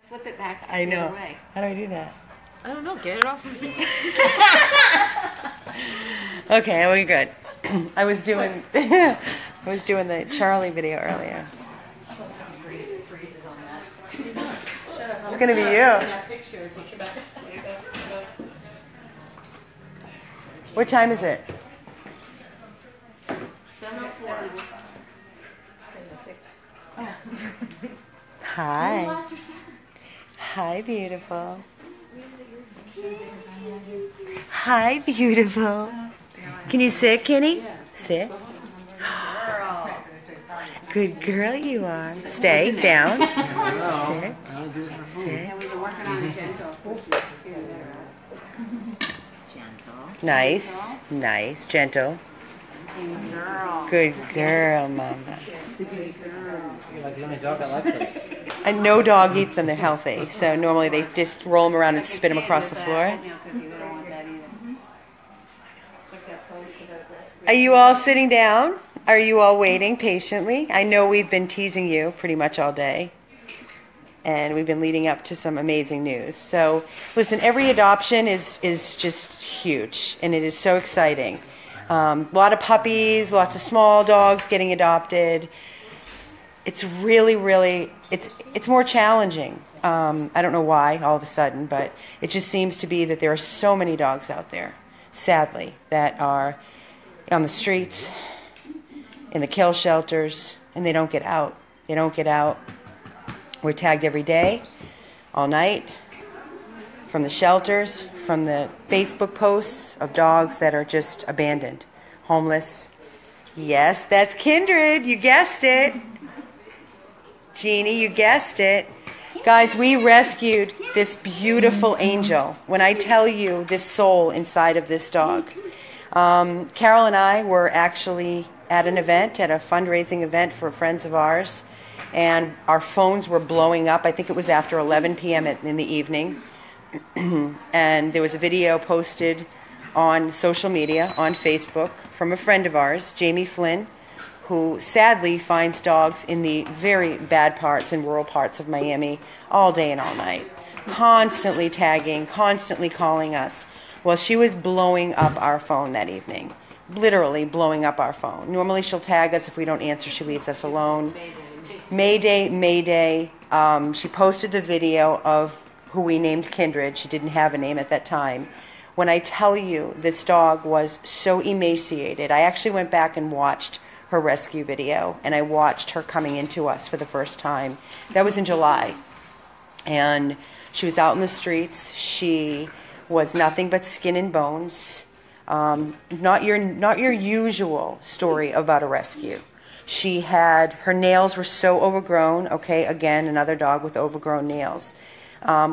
flip it back I the know. other way. How do I do that? I don't know. Get it off from here. Okay, we're good. I was doing the Charlie video earlier. It's gonna be you. What time is it? 7:04. Hi. Hi, beautiful. Hi, beautiful. Can you sit, Kenny? Sit. Good girl you are. Stay down. Sit. Sit. Nice. Nice. Gentle. Good girl, Mama. You're like the only dog that likes those. And no dog eats them. They're healthy. So normally they just roll them around and spit them across the floor. Are you all sitting down? Are you all waiting patiently? I know we've been teasing you pretty much all day. And we've been leading up to some amazing news. So listen, every adoption is just huge. And it is so exciting. A lot of puppies, lots of small dogs getting adopted. It's really, it's more challenging. I don't know why all of a sudden, but it just seems to be that there are so many dogs out there, sadly, that are on the streets, in the kill shelters, and they don't get out. They don't get out. We're tagged every day, all night, from the shelters, from the Facebook posts of dogs that are just abandoned, homeless. Yes, that's Kindred. You guessed it. Jeannie, you guessed it. Guys, we rescued this beautiful angel. When I tell you this soul inside of this dog. Carol and I were actually at an event, at a fundraising event for friends of ours, and our phones were blowing up. I think it was after 11 p.m. in the evening. And there was a video posted on social media, on Facebook, from a friend of ours, Jamie Flynn, who sadly finds dogs in the very bad parts and rural parts of Miami all day and all night, constantly tagging, constantly calling us. Well, she was blowing up our phone that evening, literally blowing up our phone. Normally she'll tag us. If we don't answer, she leaves us alone. Mayday, Mayday. She posted the video of who we named Kindred. She didn't have a name at that time. When I tell you this dog was so emaciated, I actually went back and watched her rescue video, and I watched her coming into us for the first time. That was in July. And she was out in the streets. She was nothing but skin and bones. Not your usual story about a rescue. She had, her nails were so overgrown. Okay, again, another dog with overgrown nails.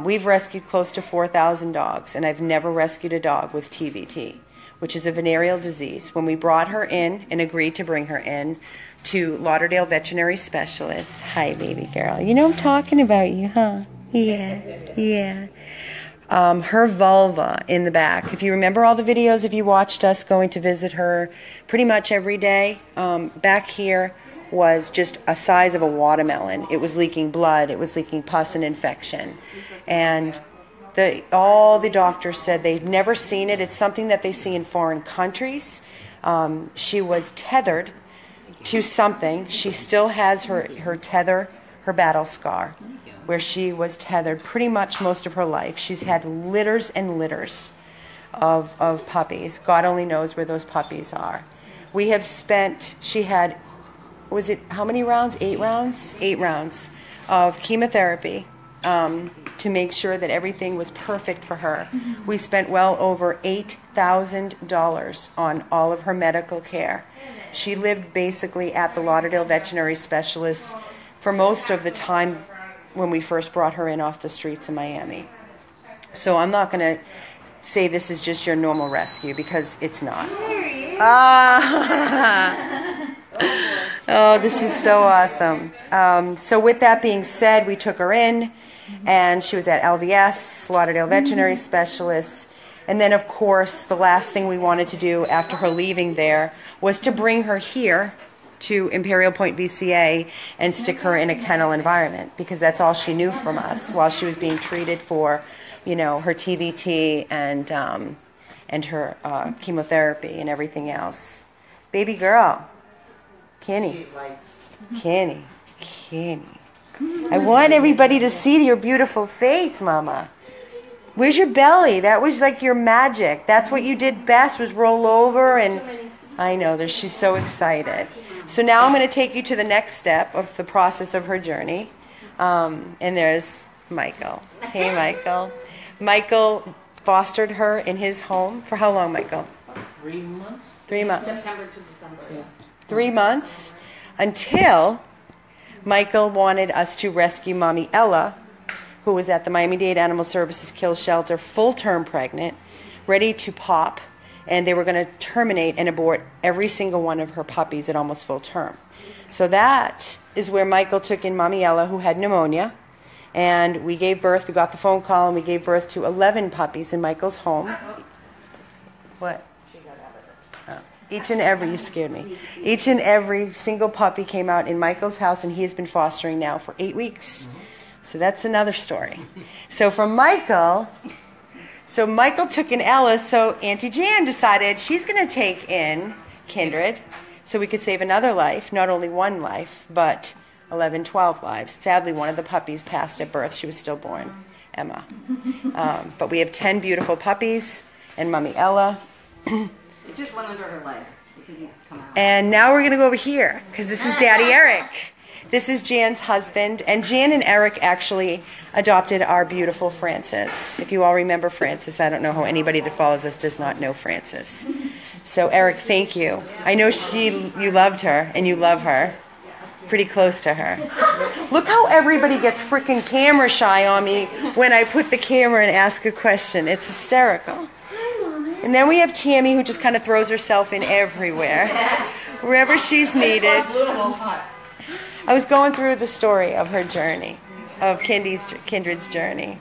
We've rescued close to 4,000 dogs, and I've never rescued a dog with TVT, which is a venereal disease. When we brought her in and agreed to bring her in to Lauderdale veterinary specialists, hi, baby girl. You know I'm talking about you, huh? Yeah. Her vulva in the back. If you remember all the videos, if you watched us going to visit her pretty much every day, back here was just a size of a watermelon. It was leaking blood. It was leaking pus and infection. And all the doctors said they've never seen it. It's something that they see in foreign countries. She was tethered to something. She still has her tether, her battle scar, where she was tethered pretty much most of her life. She's had litters and litters of puppies. God only knows where those puppies are. We have spent, she had, was it how many rounds? 8 rounds? 8 rounds of chemotherapy to make sure that everything was perfect for her. We spent well over $8,000 on all of her medical care. She lived basically at the Lauderdale veterinary specialists for most of the time when we first brought her in off the streets in Miami. So I'm not going to say this is just your normal rescue, because it's not. Oh, this is so awesome. So with that being said, we took her in, and she was at LVS, Lauderdale Veterinary Specialists. And then, of course, the last thing we wanted to do after her leaving there was to bring her here to Imperial Point VCA and stick her in a kennel environment, because that's all she knew from us while she was being treated for, you know, her TVT and her chemotherapy and everything else. Baby girl, Kenny. I want everybody to see your beautiful face, Mama. Where's your belly? That was like your magic. That's what you did best, was roll over. And I know, she's so excited. So now I'm going to take you to the next step of the process of her journey. And there's Michael. Hey, Michael. Michael fostered her in his home for how long, Michael? 3 months. 3 months. September to December. Yeah. 3 months until Michael wanted us to rescue Mommy Ella, who was at the Miami-Dade Animal Services Kill Shelter, full-term pregnant, ready to pop, and they were going to terminate and abort every single one of her puppies at almost full term. So that is where Michael took in Mommy Ella, who had pneumonia, and we gave birth. We got the phone call, and we gave birth to 11 puppies in Michael's home. What? Each and every, you scared me. Each and every single puppy came out in Michael's house, and he has been fostering now for 8 weeks. So that's another story. So Michael took in Ella, so Auntie Jan decided she's going to take in Kindred so we could save another life, not only one life, but 11, 12 lives. Sadly, one of the puppies passed at birth. She was stillborn, Emma. But we have 10 beautiful puppies and Mommy Ella. It just went under her leg. It didn't come out. And now we're going to go over here, because this is Daddy Eric. This is Jan's husband, and Jan and Eric actually adopted our beautiful Frances. If you all remember Frances, I don't know how anybody that follows us does not know Frances. So Eric, thank you. I know you loved her, and you love her. Pretty close to her. Look how everybody gets freaking camera shy on me when I put the camera and ask a question. It's hysterical. And then we have Tammy, who just kind of throws herself in everywhere, wherever she's needed. I was going through the story of her journey, of Kindred's journey.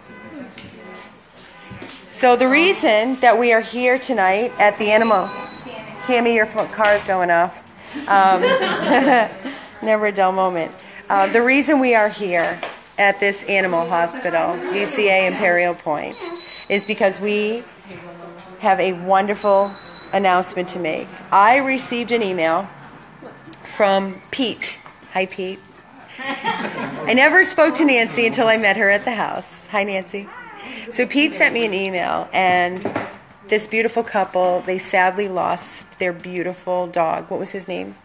So the reason that we are here tonight at the animal... Tammy, your car is going off. Never a dull moment. The reason we are here at this animal hospital, VCA Imperial Point, is because we have a wonderful announcement to make. I received an email from Pete. Hi, Pete. I never spoke to Nancy until I met her at the house. Hi, Nancy. So Pete sent me an email, and this beautiful couple, they sadly lost their beautiful dog. What was his name?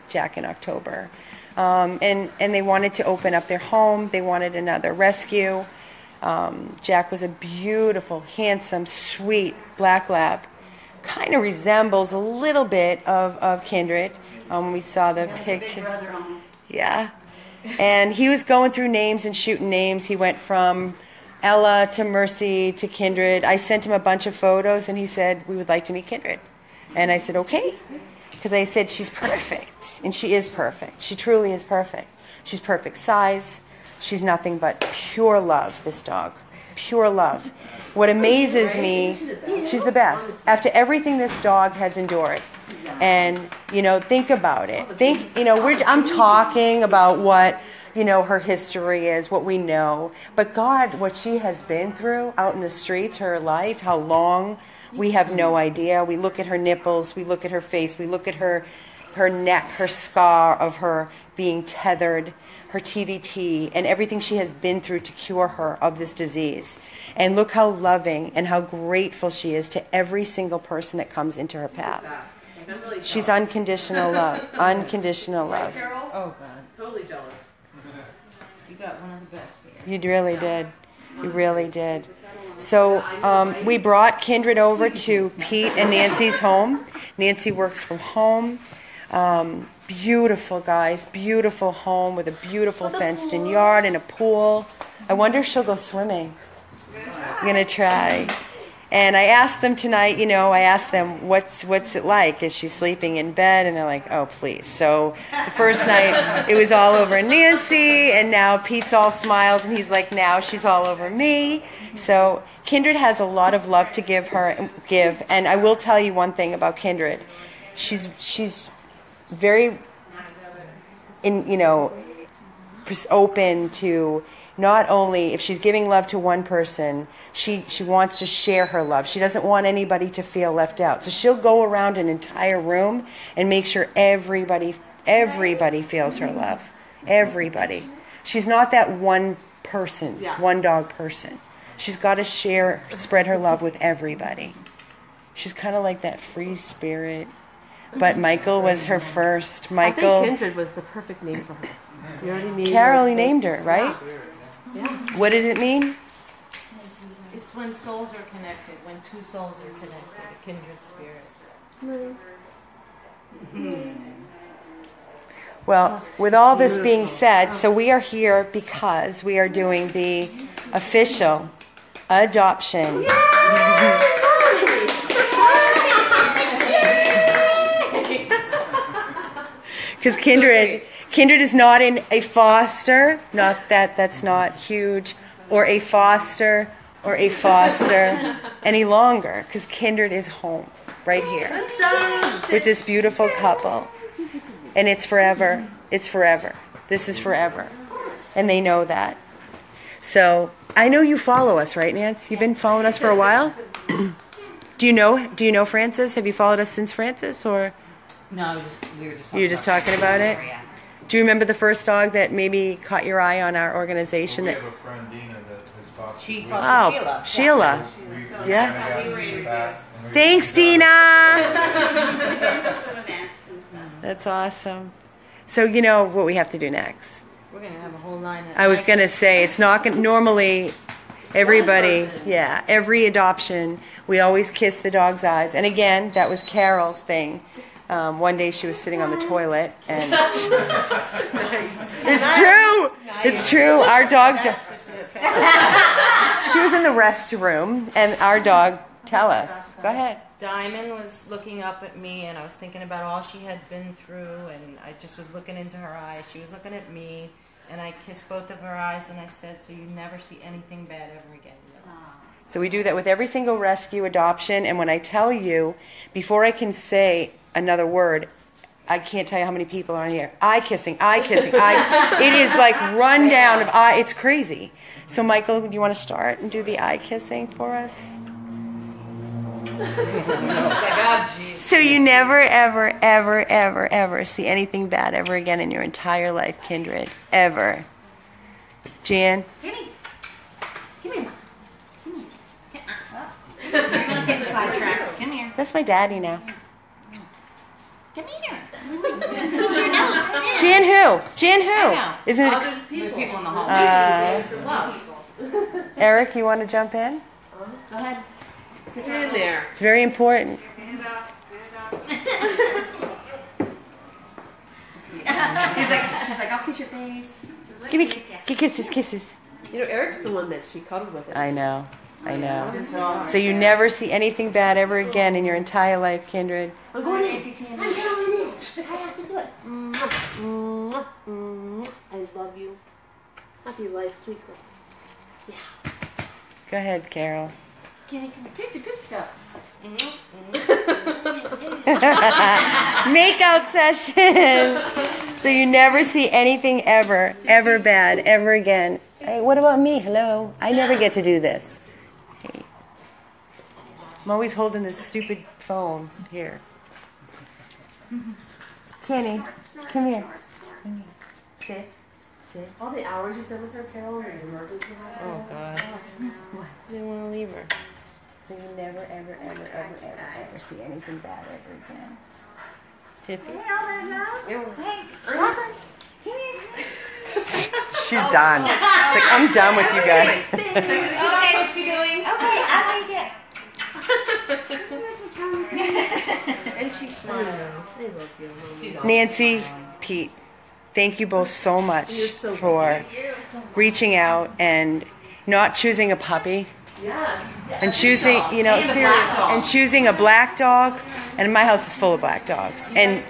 Jack in October. And they wanted to open up their home. They wanted another rescue. Jack was a beautiful, handsome, sweet black lab. Kind of resembles a little bit of Kindred. We saw the picture. Big brother almost. Yeah. And he was going through names and shooting names. He went from Ella to Mercy to Kindred. I sent him a bunch of photos, and he said, we would like to meet Kindred. And I said, okay. Because I said, she's perfect. And she is perfect. She truly is perfect. She's perfect size. She's nothing but pure love, this dog. Pure love. What amazes me, she's the best. After everything this dog has endured. And, think about it. I'm talking about what, her history is, what we know. But God, what she has been through out in the streets, her life, how long, we have no idea. We look at her nipples, we look at her face, we look at her neck, her scar of her being tethered, her TVT, and everything she has been through to cure her of this disease. And look how loving and how grateful she is to every single person that comes into her path. She's unconditional love. Unconditional love. Oh, God. Totally jealous. You got one of the best here. You really did. You really did. So we brought Kindred over to Pete and Nancy's home. Nancy works from home. Beautiful, guys. Beautiful home with a beautiful fenced-in yard and a pool. I wonder if she'll go swimming. I'm going to try. And I asked them tonight, I asked them, what's it like? Is she sleeping in bed? And they're like, oh, please. So the first night, it was all over Nancy, and now Pete's all smiles, and he's like, now she's all over me. So Kindred has a lot of love to give, and I will tell you one thing about Kindred. She's very, open to not only if she's giving love to one person, she wants to share her love. She doesn't want anybody to feel left out. So she'll go around an entire room and make sure everybody feels her love. Everybody. She's not that one person, one dog person. She's got to spread her love with everybody. She's kind of like that free spirit. But Michael was her first. I think Kindred was the perfect name for her. You already named Carol named her, right? Yeah. What did it mean? It's when souls are connected, when two souls are connected, a kindred spirit. Well, with all this being said, so we are here because we are doing the official adoption. Because Kindred is not in a foster, not that's not huge, or a foster any longer. Because Kindred is home, right here, with this beautiful couple. And it's forever. It's forever. This is forever. And they know that. So, I know you follow us, right, Nance? You've been following us for a while? Do you know Francis? Have you followed us since Francis, or? No, we were just talking You're just talking about it? Yeah. Do you remember the first dog that maybe caught your eye on our organization? We have a friend, Dina, that has fostered. She with fostered Oh, Sheila. Sheila. Yeah. Yeah. Thanks, Dina. That's awesome. So you know what we have to do next. We're going to have a whole line of... I was going to say, it's not going to... Normally, everybody... Yeah, every adoption, we always kiss the dog's eyes. And again, that was Carol's thing. One day she was sitting on the toilet, and... It's true! It's true. Our dog... She was in the restroom, and our dog... Tell us. Go ahead. Diamond was looking up at me, and I was thinking about all she had been through, and I just was looking into her eyes. She was looking at me, and I kissed both of her eyes, and I said, so you never see anything bad ever again. So we do that with every single rescue adoption, and when I tell you, before I can say another word, I can't tell you how many people are in here. Eye kissing. It is like rundown of eye. It's crazy. So Michael, do you want to start and do the eye kissing for us? So you never, ever, ever, ever, ever see anything bad ever again in your entire life, Kindred. Ever. Jan? Ginny. Come here, Mom. Come here. You're not getting sidetracked. Come here. That's my daddy now. Come here. Sure knows. Jan who? Jan who? I know. Isn't it? There's people in the hall. Eric, you want to jump in? Go ahead. Get her in there. It's very important. She's like, I'll kiss your face. Give me kisses. You know, Eric's the one that she cuddled with. I know. So you never see anything bad ever again in your entire life, Kindred. I'm going in. I'm going in. I have to do it. I love you. Happy life, sweet girl. Yeah. Go ahead, Carol. Ginny, come take the good stuff. Makeout session. So you never see anything ever bad ever again. Hey, what about me? Hello. I never get to do this. Hey. I'm always holding this stupid phone here. Kenny, come here. Sit. All the hours you spent with her, Carol, in the emergency hospital. Oh, God. Didn't want to leave her. So you never, ever, ever, ever, ever see anything bad ever again. Tiffy? She's done. She's like, I'm done with you guys. Okay, what's she doing? Okay, I like it. And she's smiling. I love you. Nancy, Pete, thank you both so much for reaching out and not choosing a puppy. Yes. And choosing, and choosing a black dog. And my house is full of black dogs. And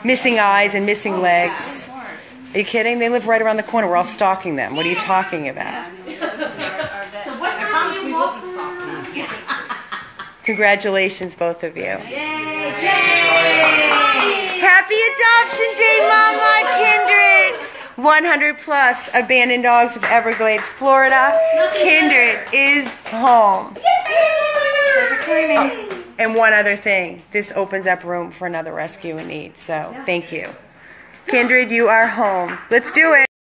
missing eyes and missing legs. Are you kidding? They live right around the corner. We're all stalking them. What are you talking about? So what time do you walk? Yes. Congratulations, both of you. Yay! Happy Happy Adoption Day, Mama Kindred. 100 plus abandoned dogs of Everglades, Florida. Kindred is home. Oh, and one other thing. This opens up room for another rescue in need. So thank you. Kindred, you are home. Let's do it.